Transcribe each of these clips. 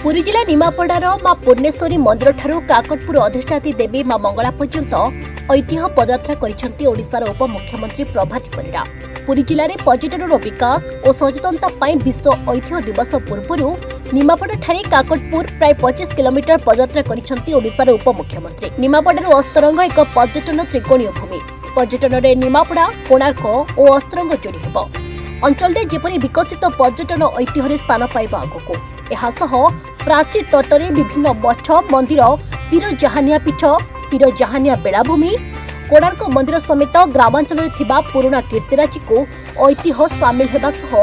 पुरी जिला निमापड़ार मां पूर्णेश्वरी मंदिर ठारू काकटपुर अधिष्ठात्री देवी मां मंगला पर्यंत ऐतिह्य पदयात्रा करिसेंती ओडिशार उपमुख्यमंत्री प्रभाती परिड़ा। पुरी जिले में पर्यटन विकास और सचेतनता पाई विश्व ऐतिह्य दिवस पूर्व निमापड़ा ठारे काकटपुर प्राय 25 किलोमीटर पदयात्रा करिसेंती ओडिशार उपमुख्यमंत्री। निमापड़ारू अस्तरंग एक पर्यटन त्रिकोणीय भूमि। पर्यटन में निमापड़ा कोणार्क और अस्तरंग जोड़ी हेब। अंचल में जेपरी विकसित पर्यटन ऐतिह्य स्थान पाइबा आगको एहासह प्राची तटरे विभिन्न मठ मंदिर पीर जहानिया पीठ पीर जहानिया बेलाभूमि कोणार्क मंदिर समेत ग्रामांचल पुराणा कीर्तिराजी को ऐतिह्य सामिल हेबा सह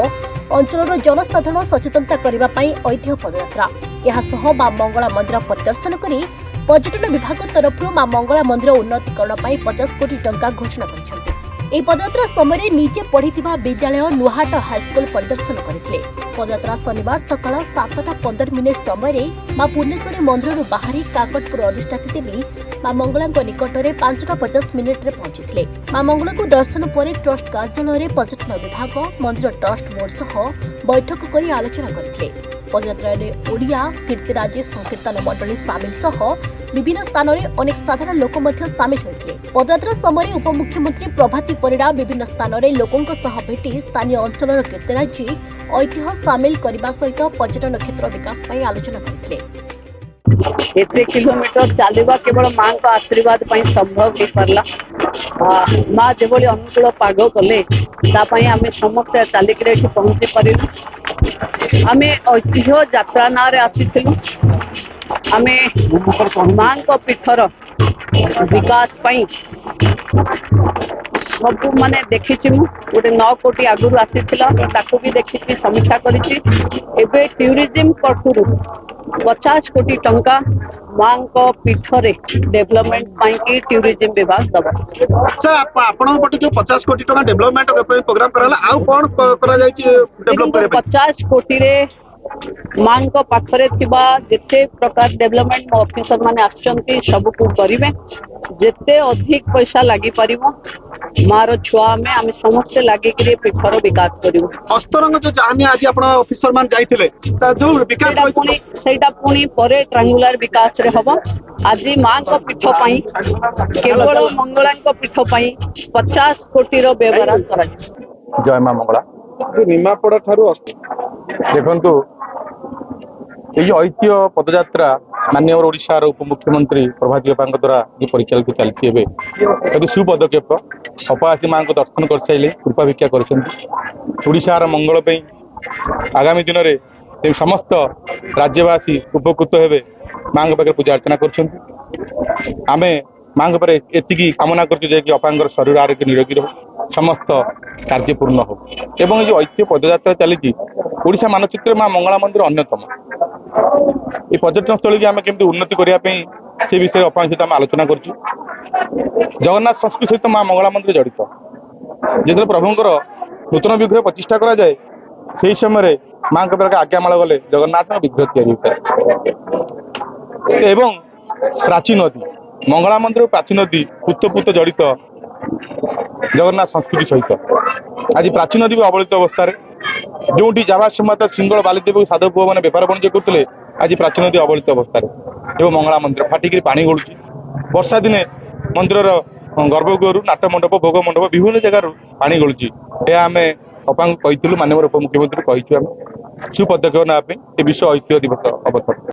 अंचल जनसाधारण सचेतनता करने ऐतिह्य पदयात्रा एहासह मां मंगला मंदिर परिदर्शन करी पर्यटन विभाग तरफ मां मंगला मंदिर उन्नतीकरण 50 कोटी टंका घोषणा कर पदयात्रा समय निजे पढ़ी विद्यालय नुहाट हाईस्कल परिदर्शन करते। पदयात्रा शनिवार सकाल 7:15 समय मां पूर्णेश्वरी मंदिर बाहरी काकटपुर अधिष्ठात्री देवी मां मंगला निकट में 5:50 मिनिट्रे पहुंची। मां मंगला को दर्शन पर ट्रस्ट कार्यालय पर्यटन विभाग मंदिर ट्रस्ट बोर्ड सह बैठक कर आलोचना करते। पदयात्रा में ओडिया कीर्तिराजी संकीर्तन मंडली सामिल सह विभिन्न स्थान में अनेक साधारण लोक सामिल होते। पदयात्रा समय उपमुख्यमंत्री प्रभाती परिड़ा विभिन्न स्थान में लोकों भेटी स्थानीय अंचल कीर्तिराजी ऐतिह्य सामिल करने सहित पर्यटन क्षेत्र विकास पर आलोचना करते। एते किलोमीटर चलवा केवल माँ का आशीर्वाद संभव हो पारा। माँ जो अनुकूल पाग कले आम समस्त चलिक पहुंची पारू। आम ऐतिह्य यात्रा ना आसीलु आम माँ पीठर विकास सब माने देखी गोटे 9 कोटी आगुरी आसी भी देखी समीक्षा करे टूरिज्म पक्षर 50 कोटी टंका माँ पीठरे डेवलपमेंट टूरिज्म विभाग दबा। अच्छा आपण पटे जो 50 कोटी टंका डेवलपमेंट प्रोग्राम कराला आ कोन करा जाय छि डेवलप करे 50 कोटी रे माँ पाखरे थिबा जेते प्रकार डेवलपमेंट ऑफिसर माने आछंती सब को करिवे जेते अधिक पैसा लागि परिवो मारो छुआ में आम समस्त लगे पीठर विकास करूँ। अस्तरंग जो जहानी आज आपण ऑफिसर मान जाइथिले ता जो विकास सेटा पुनी परे ट्रायंगुलर विकास रे हबो। आज माँ को पीठ पई केवल मंगला को पीठ पई 50 कोटी रो व्यवहार करा। जय मां मंगला जो निमापड़ा ठारू देखंतु ये ऐतिह्य पदयात्रा माननीय ओडिशार उपमुख्यमंत्री प्रभाती बापा द्वारा ये परिचालित चलती सुपदक्षेप अपासी माँ को दर्शन कर सारे कृपा भिक्षा कर मंगल आगामी दिन में समस्त राज्यवासी उपकृत हेबे माँ पाखे पूजा अर्चना करें। माँ एति कामना कर अपांगर शरीर आरोग्य निरोगी रहो समस्त कार्य पूर्ण हो एवं जो ऐतिह्य पदयात्रा चली ओडिशा मानचित्र मां मंगला मंदिर अन्यतम ये पर्यटन स्थल की आम केमती उन्नति करने से विषय अपांग सहित आम आलोचना कर जगन्नाथ संस्कृति सहित मां मंगला मंदिर जड़ित जो प्रभुंर नूतन विग्रह प्रतिष्ठा करा जाए से समय माँ के आज्ञामाल गले जगन्नाथ विग्रह एवं प्राची नदी मंगला मंदिर प्राची नदी पुत जड़ित जगन्नाथ संस्कृति सहित आज प्राची नदी भी अवलित अवस्था जो जावा माता सिंगल बालीदेव साधु पुआ मैंने बेपार वाणिज्य करते आज प्राची नदी अवलित अवस्था एवं मंगला मंदिर फाटिक पानी गलुची वर्षा दिने मंदिर गर्भगृह नाट मंडप भोग मंडप विभिन्न जगार पानी गलुची यह आम अपांग कही माननीय उपमुख्यमंत्री कही सुपदक्षेप ना विश्व ऐतिह्य दिवस अवसर।